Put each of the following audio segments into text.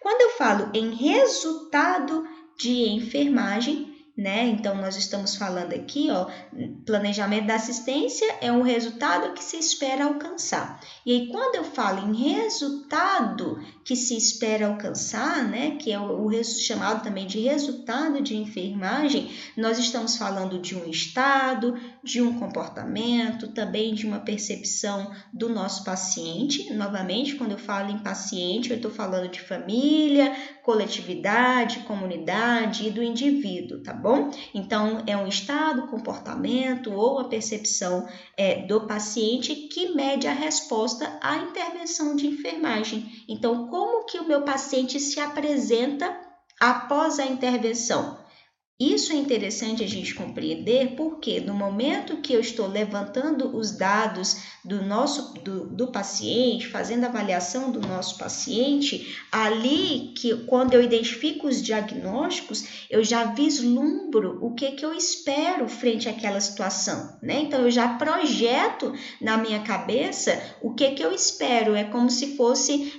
Quando eu falo em resultado de enfermagem, né? Então, nós estamos falando aqui, ó, planejamento da assistência é um resultado que se espera alcançar. E aí, quando eu falo em resultado que se espera alcançar, né, que é o chamado também de resultado de enfermagem, nós estamos falando de um estado, de um comportamento, também de uma percepção do nosso paciente. Novamente, quando eu falo em paciente, eu estou falando de família, coletividade, comunidade e do indivíduo, tá bom? Então, é um estado, comportamento ou a percepção do paciente que mede a resposta à intervenção de enfermagem. Então, como que o meu paciente se apresenta após a intervenção? Isso é interessante a gente compreender porque no momento que eu estou levantando os dados do paciente, fazendo a avaliação do nosso paciente, ali que quando eu identifico os diagnósticos, eu já vislumbro o que eu espero frente àquela situação, né? Então eu já projeto na minha cabeça o que eu espero. É como se fosse,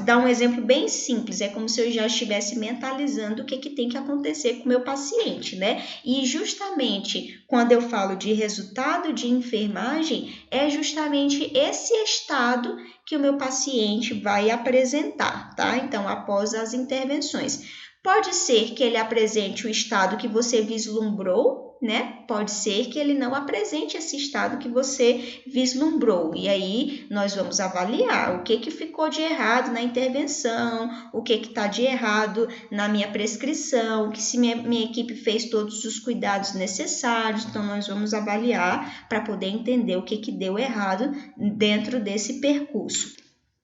dar um exemplo bem simples, é como se eu já estivesse mentalizando o que tem que acontecer com o meu paciente, né? E justamente quando eu falo de resultado de enfermagem, é justamente esse estado que o meu paciente vai apresentar, tá? Então, após as intervenções. Pode ser que ele apresente o estado que você vislumbrou, né? Pode ser que ele não apresente esse estado que você vislumbrou. E aí nós vamos avaliar o que ficou de errado na intervenção, o que está de errado na minha prescrição, que se minha equipe fez todos os cuidados necessários. Então nós vamos avaliar para poder entender o que deu errado dentro desse percurso.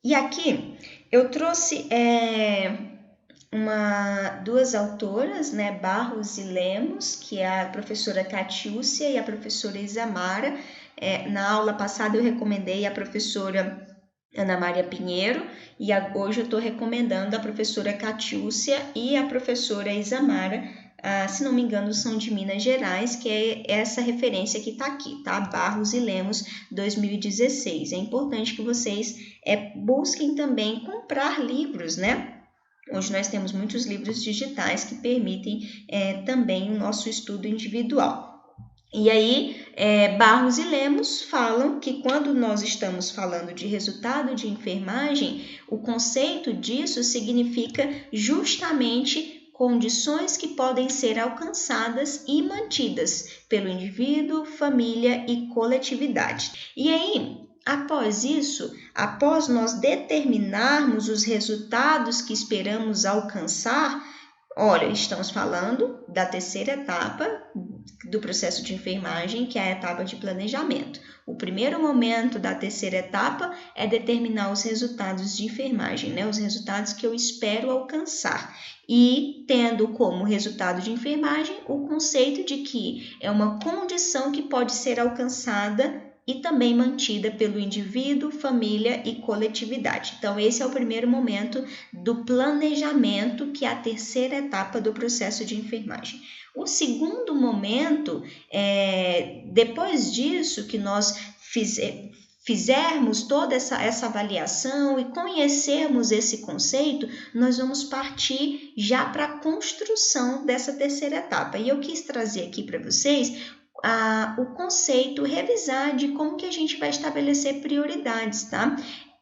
E aqui eu trouxe duas autoras, né, Barros e Lemos, que é a professora Catiúcia e a professora Isamara. Na aula passada eu recomendei a professora Ana Maria Pinheiro e hoje eu estou recomendando a professora Catiúcia e a professora Isamara, se não me engano são de Minas Gerais, que é essa referência que está aqui, tá? Barros e Lemos 2016. É importante que vocês busquem também comprar livros, né? Hoje nós temos muitos livros digitais que permitem também o nosso estudo individual. E aí, Barros e Lemos falam que quando nós estamos falando de resultado de enfermagem, o conceito disso significa justamente condições que podem ser alcançadas e mantidas pelo indivíduo, família e coletividade. E aí, após isso, após nós determinarmos os resultados que esperamos alcançar, olha, estamos falando da terceira etapa do processo de enfermagem, que é a etapa de planejamento. O primeiro momento da terceira etapa é determinar os resultados de enfermagem, né? Os resultados que eu espero alcançar. E tendo como resultado de enfermagem o conceito de que é uma condição que pode ser alcançada e também mantida pelo indivíduo, família e coletividade. Então, esse é o primeiro momento do planejamento, que é a terceira etapa do processo de enfermagem. O segundo momento, depois disso que nós fizermos toda essa avaliação e conhecermos esse conceito, nós vamos partir já para a construção dessa terceira etapa. E eu quis trazer aqui para vocês o conceito, revisar de como que a gente vai estabelecer prioridades, tá?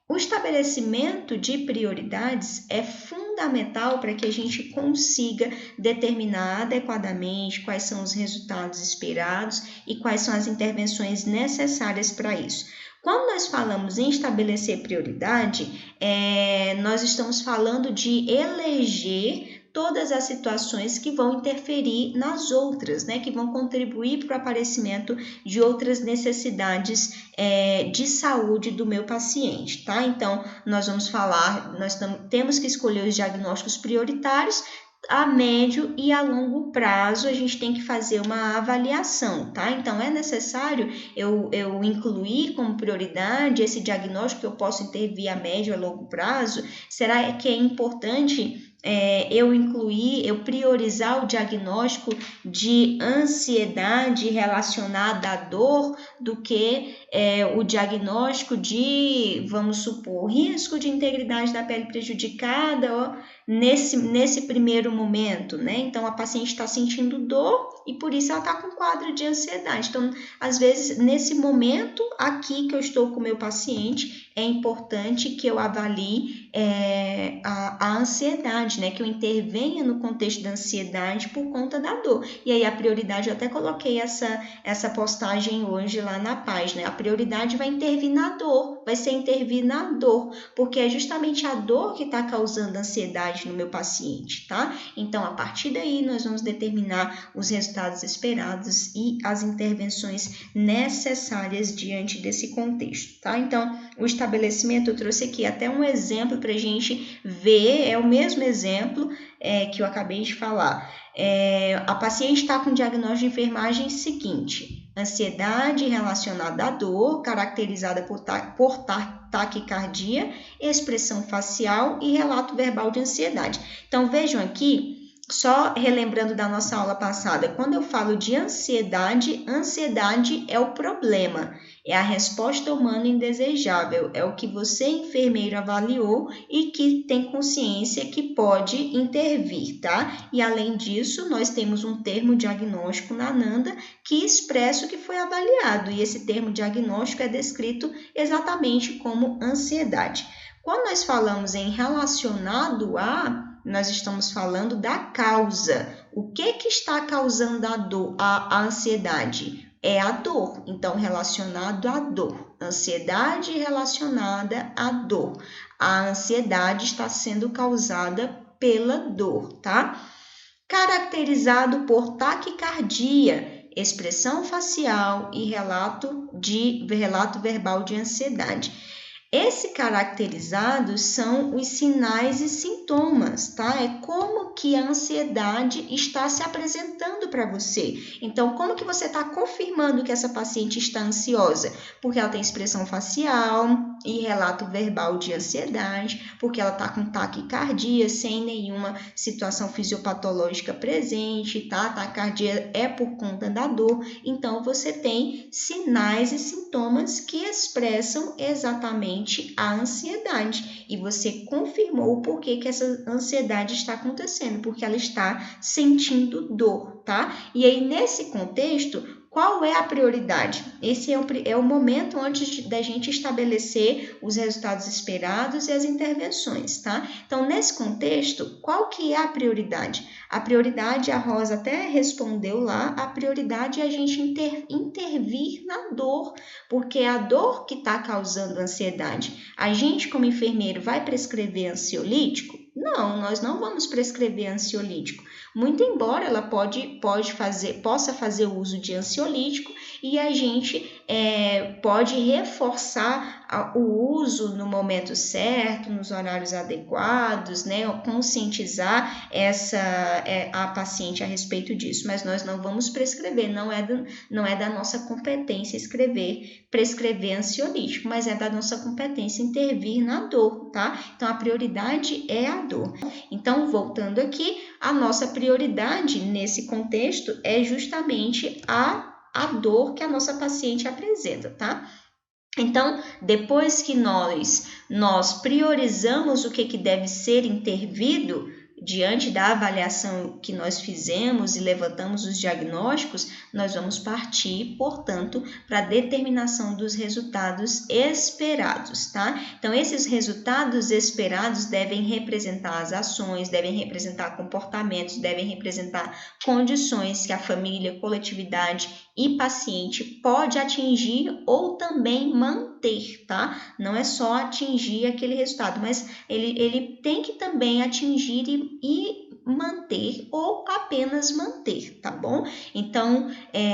O estabelecimento de prioridades é fundamental para que a gente consiga determinar adequadamente quais são os resultados esperados e quais são as intervenções necessárias para isso. Quando nós falamos em estabelecer prioridade, nós estamos falando de eleger todas as situações que vão interferir nas outras, né? Que vão contribuir para o aparecimento de outras necessidades de saúde do meu paciente, tá? Então, nós temos que escolher os diagnósticos prioritários. A médio e a longo prazo, a gente tem que fazer uma avaliação, tá? Então, é necessário eu incluir como prioridade esse diagnóstico que eu posso intervir a médio e a longo prazo? Será que é importante eu priorizar o diagnóstico de ansiedade relacionada à dor do que o diagnóstico de, vamos supor, risco de integridade da pele prejudicada ó, nesse primeiro momento, né? Então, a paciente está sentindo dor e por isso ela está com quadro de ansiedade. Então, às vezes, nesse momento aqui que eu estou com o meu paciente, é importante que eu avalie a ansiedade, né? Que eu intervenha no contexto da ansiedade por conta da dor. E aí a prioridade, eu até coloquei essa postagem hoje lá na página. A prioridade vai intervir na dor, vai ser intervir na dor, porque é justamente a dor que está causando ansiedade no meu paciente, tá? Então, a partir daí, nós vamos determinar os resultados esperados e as intervenções necessárias diante desse contexto, tá? Então, o estabelecimento, eu trouxe aqui até um exemplo para a gente ver, é o mesmo exemplo que eu acabei de falar. A paciente está com diagnóstico de enfermagem seguinte: ansiedade relacionada à dor, caracterizada por taquicardia, expressão facial e relato verbal de ansiedade. Então, vejam aqui, só relembrando da nossa aula passada, quando eu falo de ansiedade, ansiedade é o problema, é a resposta humana indesejável, é o que você, enfermeiro, avaliou e que tem consciência que pode intervir, tá? E além disso, nós temos um termo diagnóstico na NANDA que expressa o que foi avaliado, e esse termo diagnóstico é descrito exatamente como ansiedade. Quando nós falamos em relacionado a, nós estamos falando da causa. O que está causando a dor, a ansiedade? É a dor. Então, relacionado à dor. Ansiedade relacionada à dor. A ansiedade está sendo causada pela dor, tá? Caracterizado por taquicardia, expressão facial e relato verbal de ansiedade. Esse caracterizados são os sinais e sintomas, tá? É como que a ansiedade está se apresentando para você. Então, como que você está confirmando que essa paciente está ansiosa? Porque ela tem expressão facial e relato verbal de ansiedade, porque ela está com taquicardia sem nenhuma situação fisiopatológica presente, tá? A taquicardia é por conta da dor. Então, você tem sinais e sintomas que expressam exatamente a ansiedade, e você confirmou o porquê que essa ansiedade está acontecendo, porque ela está sentindo dor, tá? E aí, nesse contexto, qual é a prioridade? Esse é o momento antes da gente estabelecer os resultados esperados e as intervenções, tá? Então, nesse contexto, qual que é a prioridade? A prioridade, a Rosa até respondeu lá, a prioridade é a gente intervir na dor, porque é a dor que está causando ansiedade. A gente, como enfermeiro, vai prescrever ansiolítico? Não, nós não vamos prescrever ansiolítico. Muito embora ela possa fazer uso de ansiolítico, e a gente pode reforçar o uso no momento certo, nos horários adequados, né? Conscientizar a paciente a respeito disso, mas nós não vamos prescrever, não é da nossa competência prescrever ansiolítico, mas é da nossa competência intervir na dor, tá? Então, a prioridade é a dor. Então, voltando aqui, a nossa prioridade nesse contexto é justamente a dor que a nossa paciente apresenta, tá? Então, depois que nós priorizamos o que deve ser intervido, diante da avaliação que nós fizemos e levantamos os diagnósticos, nós vamos partir, portanto, para a determinação dos resultados esperados, tá? Então, esses resultados esperados devem representar as ações, devem representar comportamentos, devem representar condições que a família, coletividade e paciente pode atingir ou também manter, tá? Não é só atingir aquele resultado, mas ele tem que também atingir e manter ou apenas manter, tá bom? Então,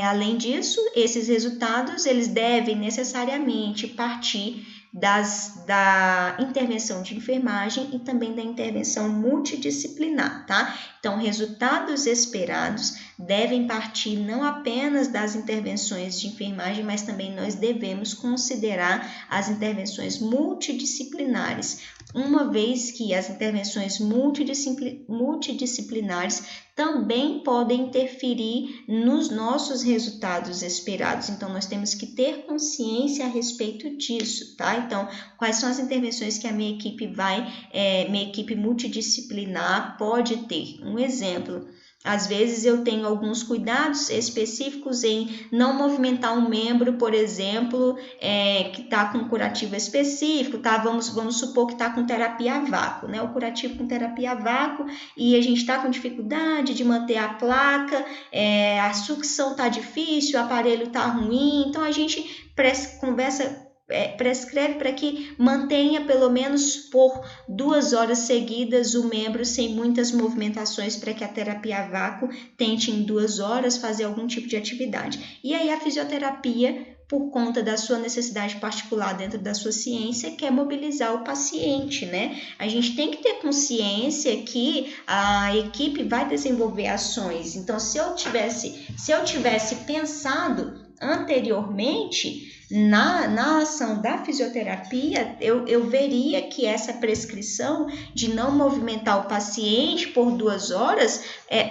além disso, esses resultados, eles devem necessariamente partir da intervenção de enfermagem e também da intervenção multidisciplinar, tá? Então, resultados esperados devem partir não apenas das intervenções de enfermagem, mas também nós devemos considerar as intervenções multidisciplinares, uma vez que as intervenções multidisciplinares também podem interferir nos nossos resultados esperados. Então, nós temos que ter consciência a respeito disso, tá? Então, quais são as intervenções que a minha equipe minha equipe multidisciplinar pode ter? Um exemplo. Às vezes eu tenho alguns cuidados específicos em não movimentar um membro, por exemplo, que está com curativo específico, tá? Vamos supor que está com terapia a vácuo, né? O curativo com terapia a vácuo e a gente está com dificuldade de manter a placa, a sucção está difícil, o aparelho está ruim, então a gente prescreve para que mantenha pelo menos por 2 horas seguidas o membro sem muitas movimentações para que a terapia a vácuo tente em 2 horas fazer algum tipo de atividade. E aí a fisioterapia, por conta da sua necessidade particular dentro da sua ciência, quer mobilizar o paciente, né? A gente tem que ter consciência que a equipe vai desenvolver ações. Então, se eu tivesse pensado anteriormente na ação da fisioterapia, eu veria que essa prescrição de não movimentar o paciente por 2 horas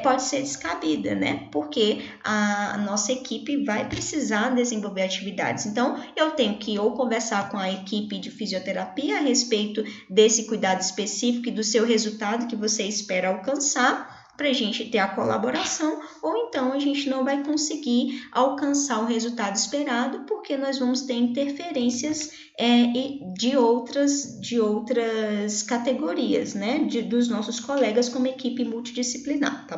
pode ser descabida, né? Porque a nossa equipe vai precisar desenvolver atividades. Então, eu tenho que ou conversar com a equipe de fisioterapia a respeito desse cuidado específico e do seu resultado que você espera alcançar, para a gente ter a colaboração, ou então a gente não vai conseguir alcançar o resultado esperado, porque nós vamos ter interferências de outras categorias, né, dos nossos colegas como equipe multidisciplinar, tá bom?